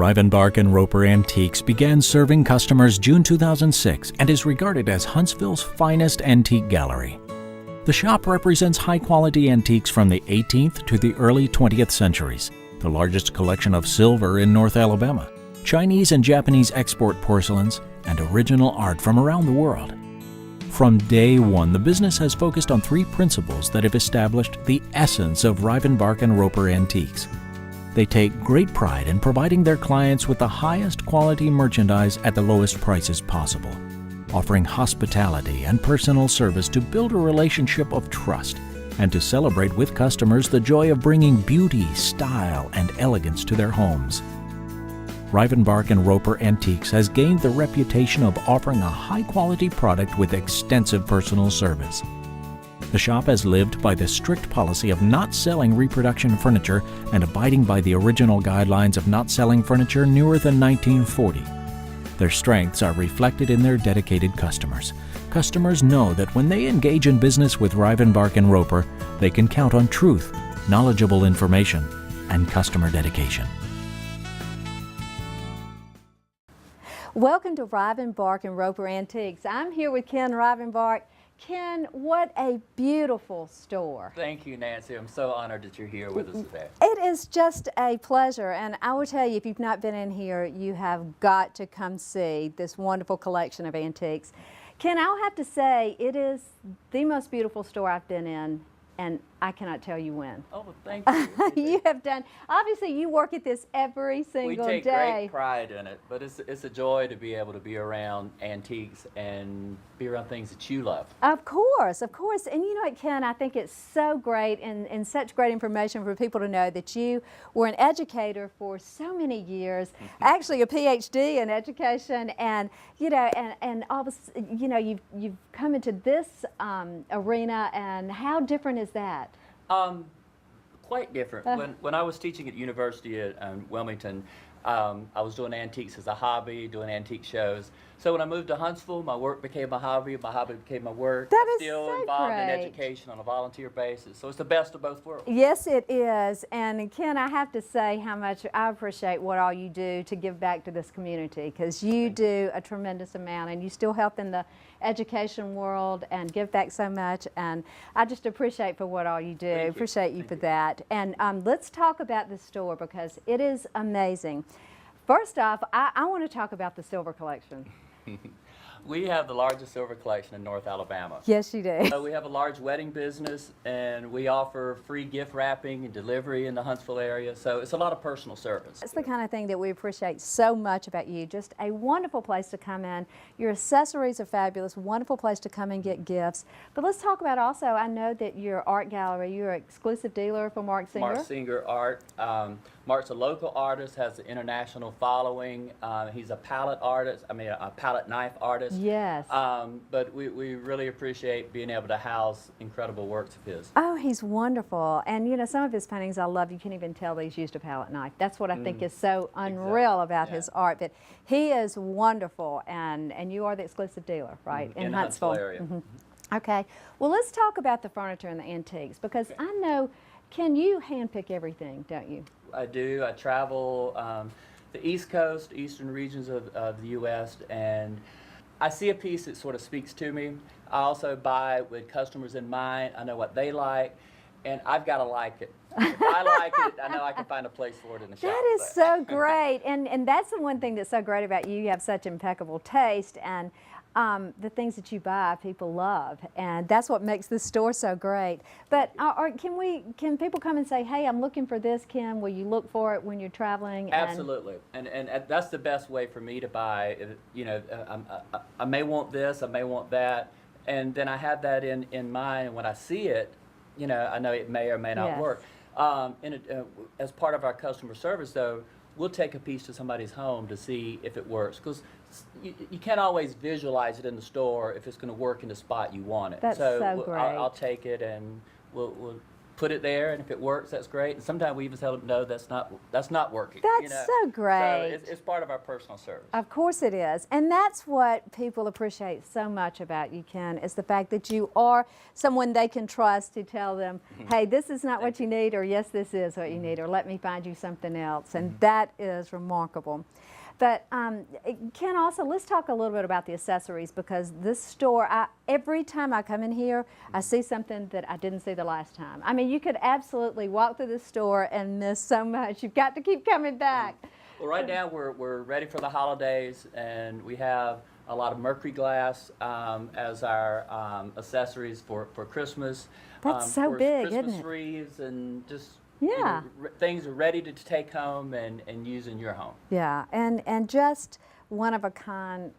Rivenbark and Roper Antiques began serving customers June 2006 and is regarded as Huntsville's finest antique gallery. The shop represents high-quality antiques from the 18th to the early 20th centuries, the largest collection of silver in North Alabama, Chinese and Japanese export porcelains, and original art from around the world. From day one, the business has focused on three principles that have established the essence of Rivenbark and Roper Antiques. They take great pride in providing their clients with the highest quality merchandise at the lowest prices possible, offering hospitality and personal service to build a relationship of trust and to celebrate with customers the joy of bringing beauty, style, and elegance to their homes. Rivenbark and Roper Antiques has gained the reputation of offering a high-quality product with extensive personal service. The shop has lived by the strict policy of not selling reproduction furniture and abiding by the original guidelines of not selling furniture newer than 1940. Their strengths are reflected in their dedicated customers. Customers know that when they engage in business with Rivenbark and Roper, they can count on truth, knowledgeable information, and customer dedication. Welcome to Rivenbark and Roper Antiques. I'm here with Ken Rivenbark. Ken, what a beautiful store. Thank you, Nancy. I'm so honored that you're here with us today. It is just a pleasure, and I will tell you, if you've not been in here, you have got to come see this wonderful collection of antiques. Ken, I'll have to say, it is the most beautiful store I've been in, and I cannot tell you when. Oh, well, thank you. You have done, obviously you work at this every single day. We take great pride in it, but it's a joy to be able to be around antiques and be around things that you love. Of course, of course. And you know what, Ken, I think it's so great and such great information for people to know that you were an educator for so many years, actually a PhD in education, and you know, and all this, you know, you've come into this arena, and how different is that? Quite different. When I was teaching at University at Wilmington, I was doing antiques as a hobby, doing antique shows. So when I moved to Huntsville, my work became a hobby became my work. That is still so involved great. in education on a volunteer basis. So it's the best of both worlds. Yes, it is. And Ken, I have to say how much I appreciate what all you do to give back to this community, because you do a tremendous amount, and you still help in the education world and give back so much. And I just appreciate for what all you do. Appreciate you for that. And let's talk about this store, because it is amazing. First off, I want to talk about the silver collection. We have the largest silver collection in North Alabama. Yes, you do. So we have a large wedding business, and we offer free gift wrapping and delivery in the Huntsville area. So it's a lot of personal service. That's the kind of thing that we appreciate so much about you. Just a wonderful place to come in. Your accessories are fabulous, wonderful place to come and get gifts. But let's talk about also, I know that your art gallery, you're an exclusive dealer for Mark Singer. Mark Singer Art. Mark's a local artist, has an international following. He's a palette artist, a palette knife artist. Yes. But we really appreciate being able to house incredible works of his. Oh, he's wonderful. And you know, some of his paintings I love. You can't even tell that he's used a palette knife. That's what I think is so unreal about his art. But he is wonderful, and you are the exclusive dealer, right? In Huntsville area. Okay. Well, let's talk about the furniture and the antiques, because I know, Ken, you handpick everything, don't you? I do. I travel the East Coast, eastern regions of the U.S., and I see a piece that sort of speaks to me. I also buy with customers in mind. I know what they like, and I've got to like it. If I like it, I know I can find a place for it in the shop. That is so great, and that's the one thing that's so great about you. You have such impeccable taste, and the things that you buy, people love, and that's what makes this store so great. But can people come and say, "Hey, I'm looking for this, Ken"? Will you look for it when you're traveling? Absolutely, and that's the best way for me to buy. You know, I may want this, I may want that, and then I have that in mind. And when I see it, you know, I know it may or may not work. As part of our customer service, though, we'll take a piece to somebody's home to see if it works, because you can't always visualize it in the store if it's going to work in the spot you want it. That's so great. I'll take it, and we'll put it there, and if it works, that's great. And sometimes we even tell them, no, that's not working. That's so great. So it's part of our personal service. Of course it is. And that's what people appreciate so much about you, Ken, is the fact that you are someone they can trust to tell them, hey, this is not what you need, or yes, this is what you need, or let me find you something else. And that is remarkable. But Ken, also, let's talk a little bit about the accessories, because this store, every time I come in here, I see something that I didn't see the last time. I mean, you could absolutely walk through this store and miss so much. You've got to keep coming back. Well, right now we're ready for the holidays, and we have a lot of mercury glass as our accessories for Christmas. That's so for big, Christmas isn't it? wreaths and just Yeah. things are ready to take home and use in your home. Yeah, and just one of a kind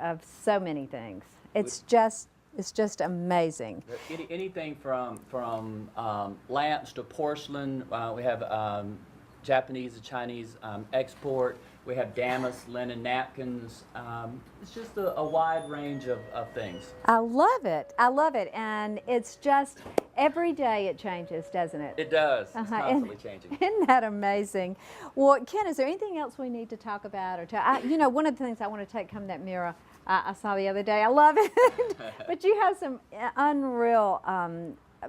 of so many things. It's just amazing. Anything from lamps to porcelain. We have Japanese and Chinese export. We have damask linen napkins. It's just a wide range of things. I love it. I love it, and it's just every day it changes, doesn't it? It does. It's Uh-huh, constantly changing. Isn't that amazing? Well, Ken, is there anything else we need to talk about? You know, one of the things I want to take home that mirror I saw the other day. I love it. But you have some unreal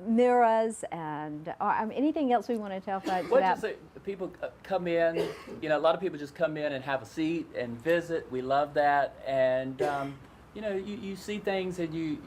mirrors and anything else we want to tell folks Well, about? just people come in. You know, a lot of people just come in and have a seat and visit. We love that, and you know, you see things and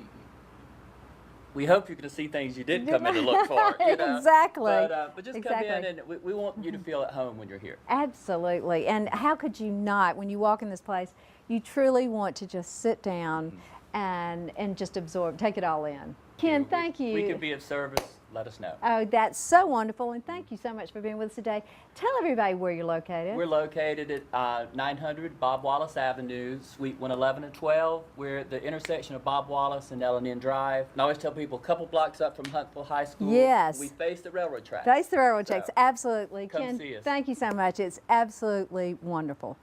we hope you're going to see things you didn't come in to look for. You know? Exactly. But just Exactly. come in, and we want you to feel at home when you're here. Absolutely. And how could you not, when you walk in this place, you truly want to just sit down and just absorb, take it all in. Ken, thank you. We can be of service. Let us know. Oh, that's so wonderful, and thank you so much for being with us today. Tell everybody where you're located. We're located at 900 Bob Wallace Avenue, Suite 111 and 12. We're at the intersection of Bob Wallace and L&N Drive. And I always tell people, a couple blocks up from Huntsville High School. Yes. We face the railroad tracks. Face the railroad tracks, So, absolutely. come Ken, see us. thank you so much. It's absolutely wonderful.